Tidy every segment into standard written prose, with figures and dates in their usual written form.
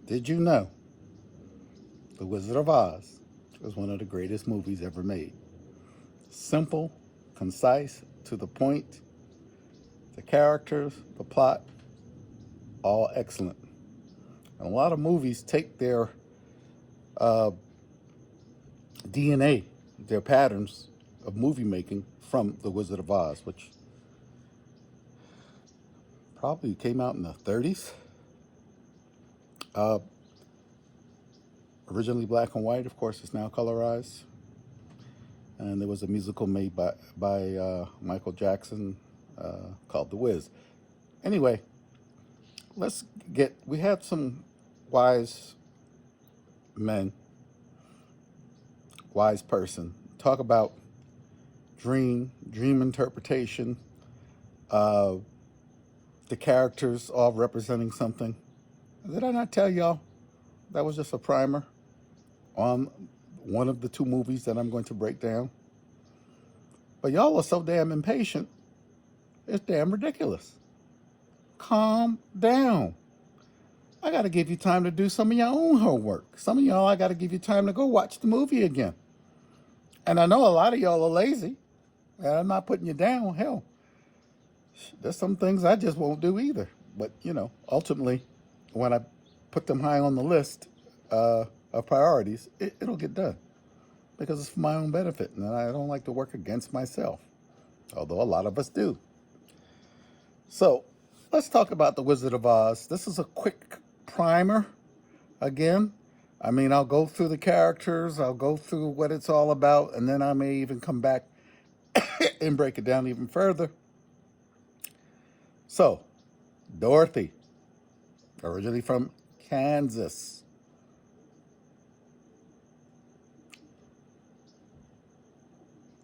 Did you know The Wizard of Oz is one of the greatest movies ever made? Simple, concise, to the point, the characters, the plot, all excellent. And a lot of movies take their uh, DNA, their patterns of movie making from The Wizard of Oz, which probably came out in the 30s. Uh, Originally black and white, of course, it's now colorized. And there was a musical made by Michael Jackson called The Wiz. Anyway, we had some wise men, wise person, talk about dream interpretation, uh, the characters all representing something. Did I not tell y'all that was just a primer on one of the two movies that I'm going to break down? But y'all are so damn impatient, it's damn ridiculous. Calm down. I got to give you time to do some of your own homework. Some of y'all, I got to give you time to go watch the movie again. And I know a lot of y'all are lazy, and I'm not putting you down. Hell, there's some things I just won't do either. But, ultimately, when I put them high on the list of priorities, it'll get done because it's for my own benefit. And I don't like to work against myself, although a lot of us do. So let's talk about The Wizard of Oz. This is a quick primer again. I mean, I'll go through the characters, I'll go through what it's all about, and then I may even come back and break it down even further. So, Dorothy, originally from Kansas,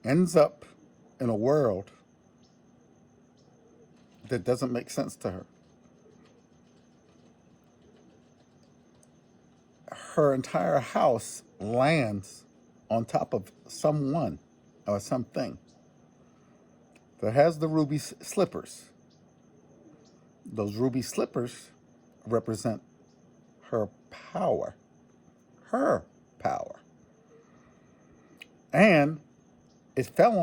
ends up in a world that doesn't make sense to her. Her entire house lands on top of someone or something that has the ruby slippers. Those ruby slippers represent her power. Her power. And it fell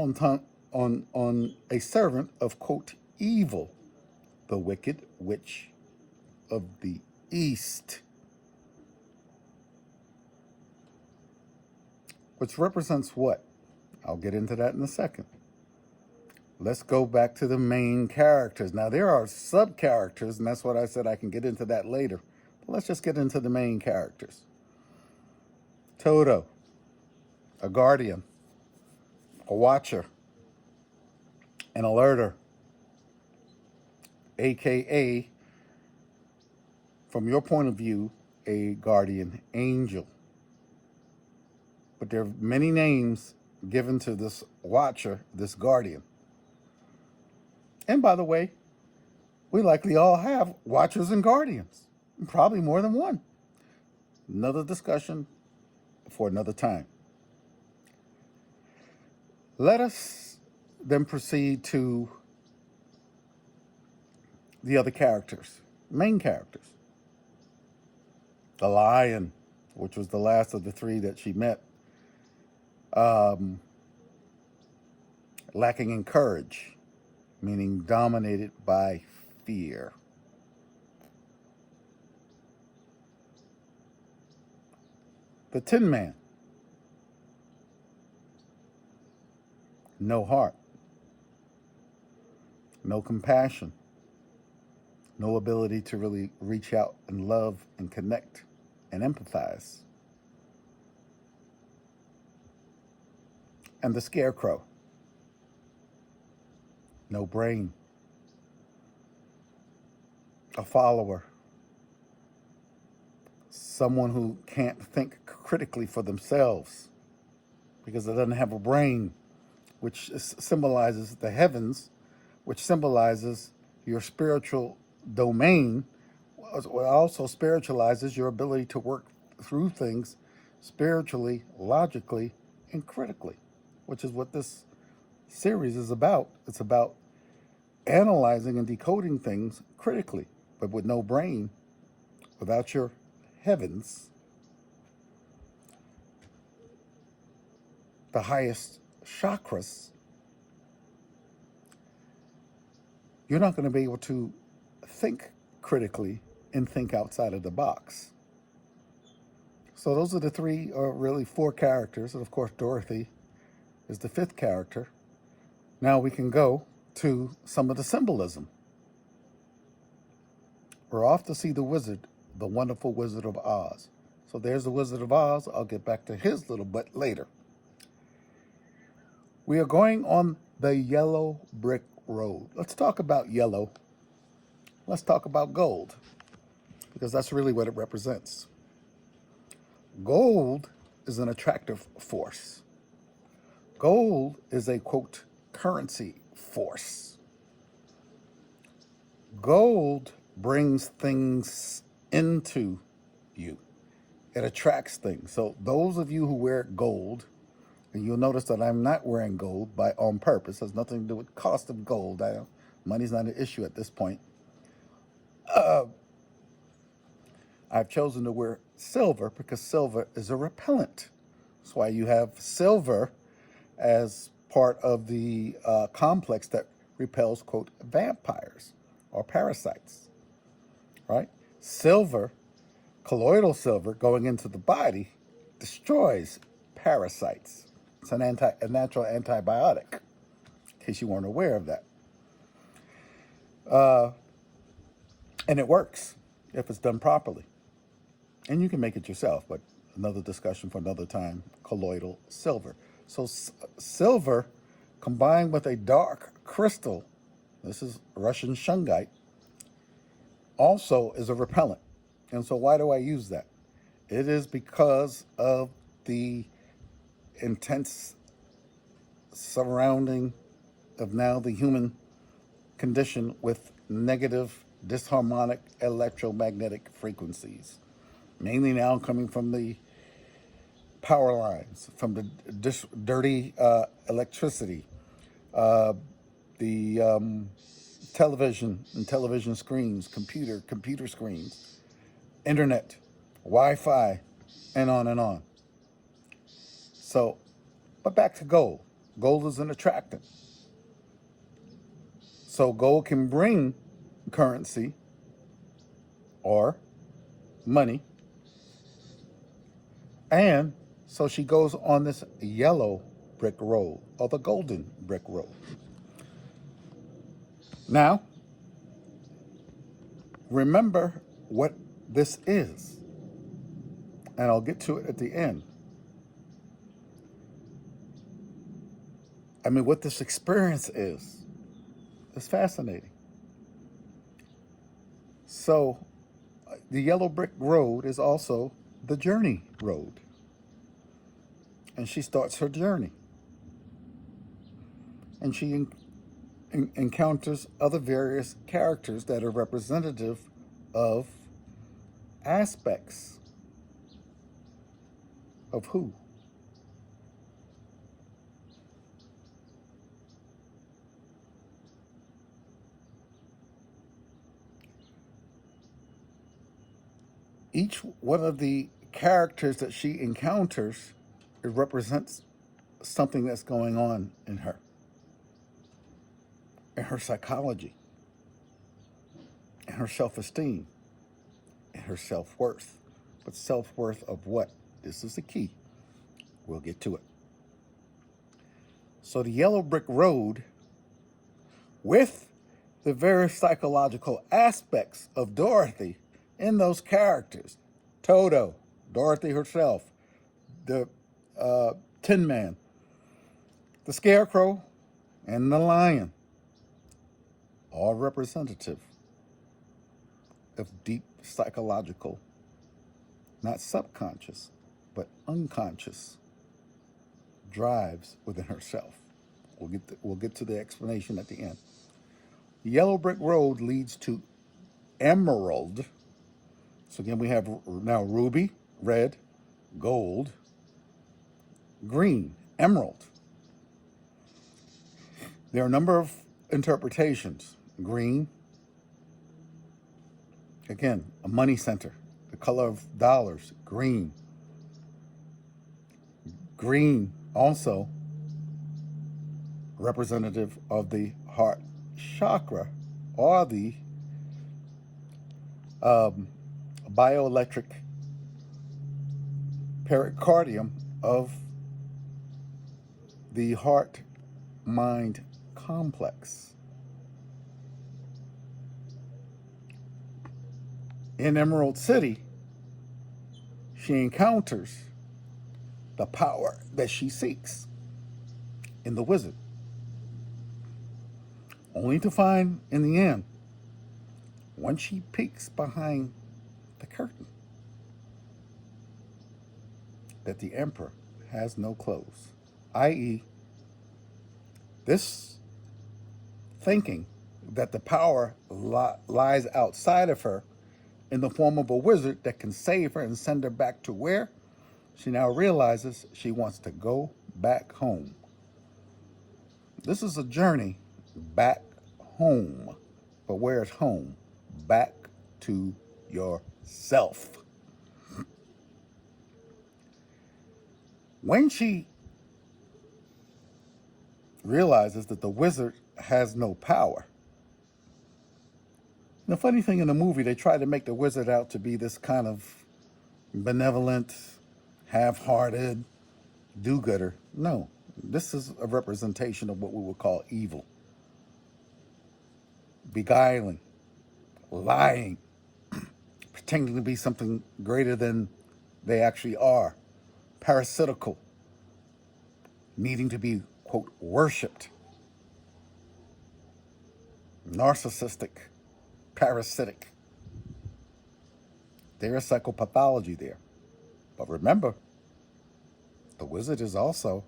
on a servant of, quote, evil, the wicked witch of the East, which represents what? I'll get into that in a second. Let's go back to the main characters. Now, there are sub-characters, and that's what I said I can get into that later. But let's just get into the main characters. Toto, a guardian, a watcher, an alerter, a.k.a., from your point of view, a guardian angel. But there are many names given to this watcher, this guardian. And by the way, we likely all have watchers and guardians, probably more than one. Another discussion for another time. Let us then proceed to the other characters, main characters. The lion, which was the last of the three that she met, lacking in courage, meaning dominated by fear. The Tin Man, no heart, no compassion, no ability to really reach out and love and connect and empathize. And the Scarecrow, no brain, a follower, someone who can't think critically for themselves because they doesn't have a brain, which symbolizes the heavens, which symbolizes your spiritual domain, also spiritualizes your ability to work through things spiritually, logically, and critically, which is what this series is about. It's about analyzing and decoding things critically, but with no brain, without your heavens, the highest chakras, you're not going to be able to think critically and think outside of the box. So those are the three, or really four characters. And of course, Dorothy is the fifth character. Now we can go to some of the symbolism. We're off to see the wizard, the wonderful Wizard of Oz. So there's the Wizard of Oz. I'll get back to his little butt later. We are going on the yellow brick road. Let's talk about yellow. Let's talk about gold, because that's really what it represents. Gold is an attractive force. Gold is a, quote, currency force. Gold brings things into you. It attracts things. So those of you who wear gold, and you'll notice that I'm not wearing gold on purpose. It has nothing to do with cost of gold. Money's not an issue at this point. I've chosen to wear silver because silver is a repellent. That's why you have silver as part of the complex that repels, quote, vampires or parasites, right? Silver, colloidal silver, going into the body destroys parasites. It's a natural antibiotic, in case you weren't aware of that. And it works if it's done properly. And you can make it yourself, but another discussion for another time, colloidal silver. So silver combined with a dark crystal, this is Russian shungite, also is a repellent. And so why do I use that? It is because of the intense surrounding of now the human condition with negative disharmonic electromagnetic frequencies, mainly now coming from the power lines, from the dirty electricity, the television and television screens, computer screens, internet, Wi-Fi, and on and on. So, but back to gold. Gold is an attractant. So gold can bring currency or money. And so she goes on this yellow brick road, or the golden brick road. Now, remember what this is, and I'll get to it at the end. I mean, what this experience is fascinating. So, the yellow brick road is also the journey road. And she starts her journey. And she encounters other various characters that are representative of aspects of who? Each one of the characters that she encounters, it represents something that's going on in her psychology, in her self-esteem, in her self-worth. But self-worth of what? This is the key. We'll get to it. So the yellow brick road, with the various psychological aspects of Dorothy in those characters, Toto, Dorothy herself, the Tin Man, the Scarecrow, and the Lion, all representative of deep psychological, not subconscious, but unconscious drives within herself. We'll get to the explanation at the end. The yellow brick road leads to emerald. So again, we have now ruby, red, gold, green, emerald. There are a number of interpretations. Green, again, a money center, the color of dollars, green. Green also representative of the heart chakra, or the bioelectric pericardium of the heart mind complex. In Emerald City, she encounters the power that she seeks in the wizard, only to find in the end, when she peeks behind the curtain, that the emperor has no clothes, i.e., this thinking that the power lies outside of her in the form of a wizard that can save her and send her back to where? She now realizes she wants to go back home. This is a journey back home. But where is home? Back to yourself. When she realizes that the wizard has no power, the funny thing in the movie, they try to make the wizard out to be this kind of benevolent, half-hearted do-gooder. No, this is a representation of what we would call evil. Beguiling, lying, pretending to be something greater than they actually are. Parasitical, needing to be, quote, worshipped. Narcissistic, parasitic. There is psychopathology there. But remember, the wizard is also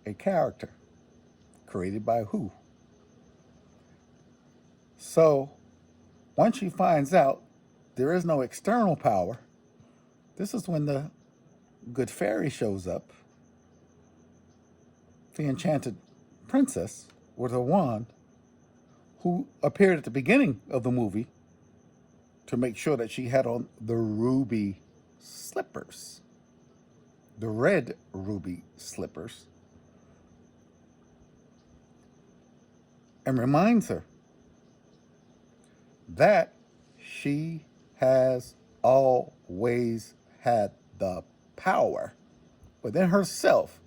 a character created by who? So, once she finds out there is no external power, this is when the good fairy shows up, the enchanted princess with her wand, who appeared at the beginning of the movie to make sure that she had on the ruby slippers, the red ruby slippers, and reminds her that she has always had the power within herself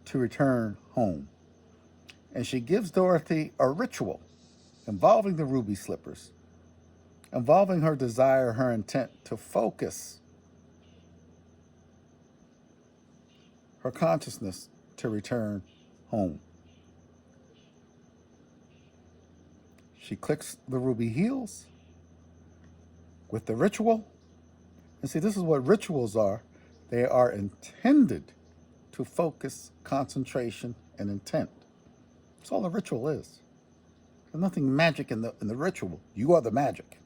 to return home. And she gives Dorothy a ritual involving the ruby slippers, involving her desire, her intent to focus her consciousness to return home. She clicks the ruby heels with the ritual. And see, this is what rituals are. They are intended to focus concentration and intent. That's all a ritual is. There's nothing magic in the ritual. You are the magic.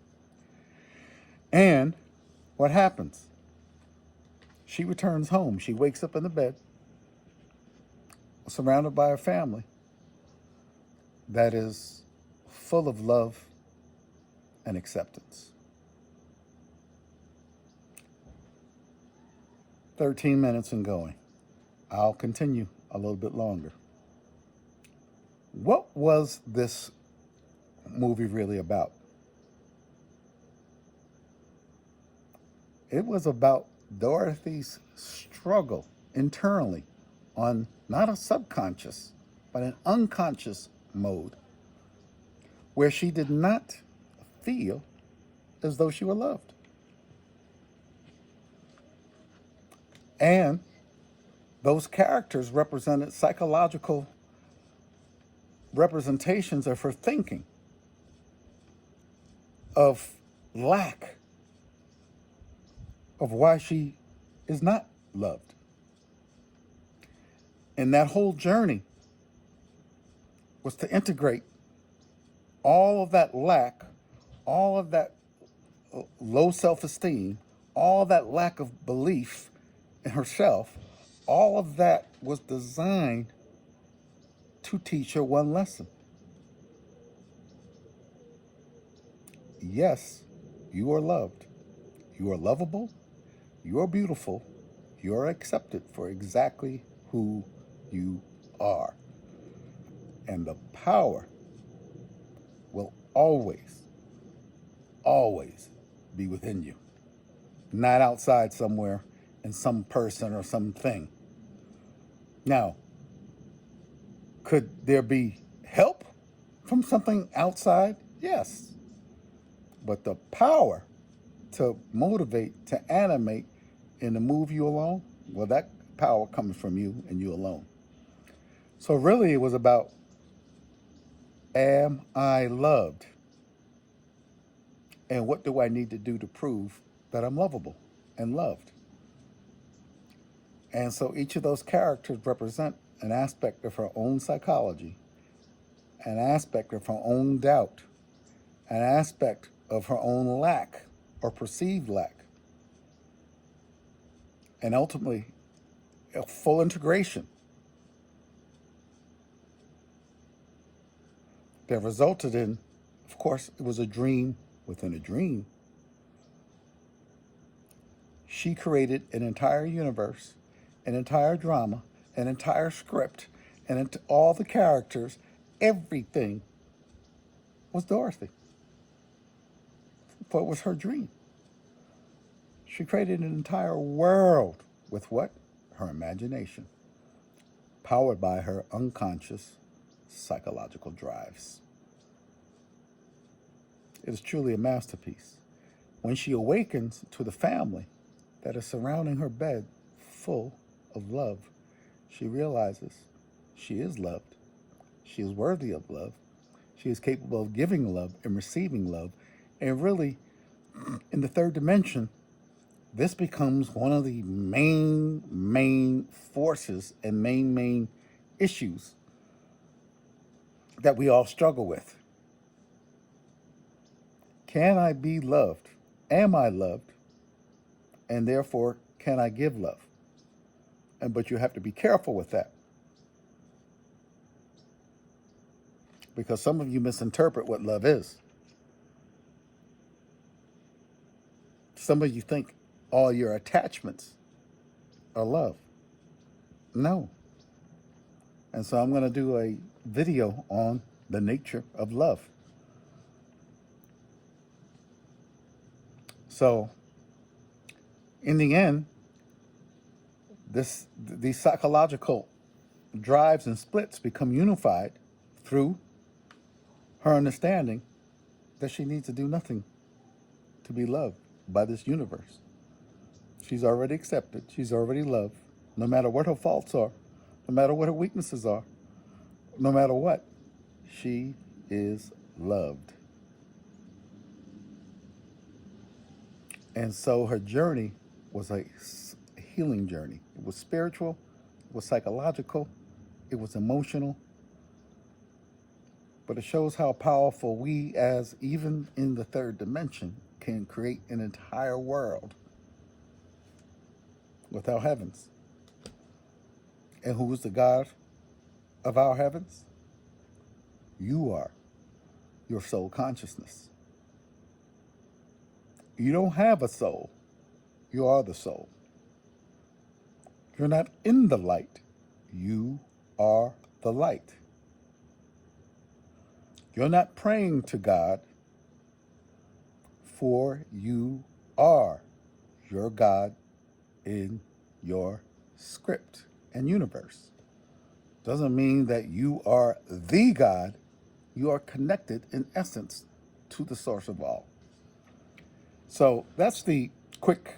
And what happens? She returns home. She wakes up in the bed, surrounded by a family that is full of love and acceptance. 13 minutes and going. I'll continue a little bit longer. What was this movie really about? It was about Dorothy's struggle internally on not a subconscious, but an unconscious mode, where she did not feel as though she were loved. And those characters represented psychological representations of her thinking, of lack, of why she is not loved. And that whole journey was to integrate all of that lack, all of that low self-esteem, all that lack of belief in herself. All of that was designed to teach her one lesson. Yes, you are loved. You are lovable, you are beautiful, you are accepted for exactly who you are. And the power will always, always be within you, not outside somewhere in some person or something. Now, could there be help from something outside? Yes. But the power to motivate, to animate, and to move you along, well, that power comes from you and you alone. So really it was about, am I loved? And what do I need to do to prove that I'm lovable and loved? And so each of those characters represent an aspect of her own psychology, an aspect of her own doubt, an aspect of her own lack or perceived lack, and ultimately a full integration that resulted in, of course, it was a dream within a dream. She created an entire universe, an entire drama, an entire script, and all the characters, everything was Dorothy. For it was her dream. She created an entire world with what? Her imagination, powered by her unconscious psychological drives. It is truly a masterpiece. When she awakens to the family that is surrounding her bed full of love, she realizes she is loved. She is worthy of love. She is capable of giving love and receiving love. And really, in the third dimension, this becomes one of the main forces and main issues that we all struggle with. Can I be loved? Am I loved? And therefore, can I give love? But you have to be careful with that, because some of you misinterpret what love is. Some of you think all your attachments are love. No. And so I'm going to do a video on the nature of love. So in the end, these psychological drives and splits become unified through her understanding that she needs to do nothing to be loved by this universe. She's already accepted. She's already loved. No matter what her faults are, no matter what her weaknesses are, no matter what, she is loved. And so her journey was a healing journey. It was spiritual, it was psychological, it was emotional. But it shows how powerful we, as even in the third dimension, can create an entire world with our heavens. And who is the God of our heavens? You are your soul consciousness. You don't have a soul. You are the soul. You're not in the light. You are the light. You're not praying to God, for you are your God in your script and universe. Doesn't mean that you are the God. You are connected in essence to the source of all. So that's the quick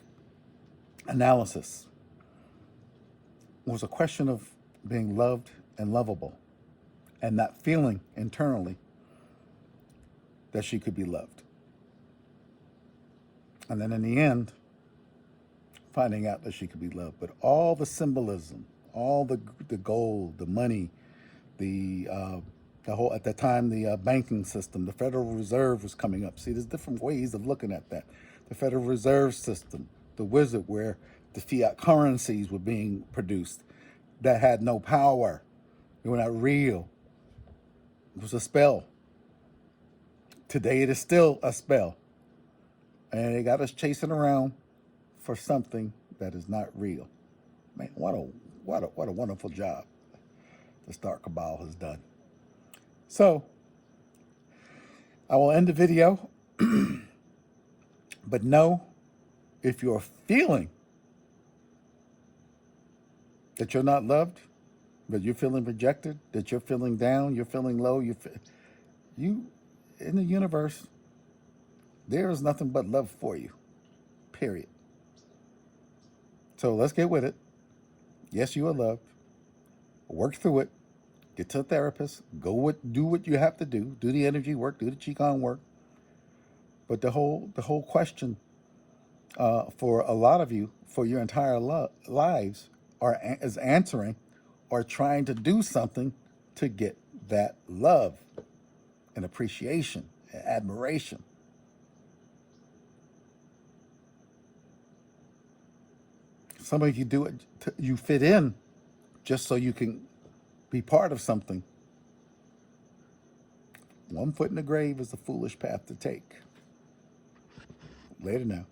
analysis. It was a question of being loved and lovable and not feeling internally that she could be loved. And then in the end, finding out that she could be loved. But all the symbolism, all the gold, the money, the whole, at that time, the banking system, the Federal Reserve was coming up. See, there's different ways of looking at that. The Federal Reserve System, the wizard where the fiat currencies were being produced that had no power. They were not real. It was a spell. Today it is still a spell. And they got us chasing around for something that is not real. Man, what a wonderful job the Star Cabal has done. So I will end the video, but know if you're feeling that you're not loved, that you're feeling rejected, that you're feeling down, you're feeling low, you in the universe, there is nothing but love for you. Period. So let's get with it. Yes, you are loved. Work through it. Get to a therapist. Do what you have to do. Do the energy work. Do the qigong work. But the whole question for a lot of you for your entire lives is answering or trying to do something to get that love and appreciation and admiration. Some of you do it, you fit in just so you can be part of something. One foot in the grave is a foolish path to take. Later now.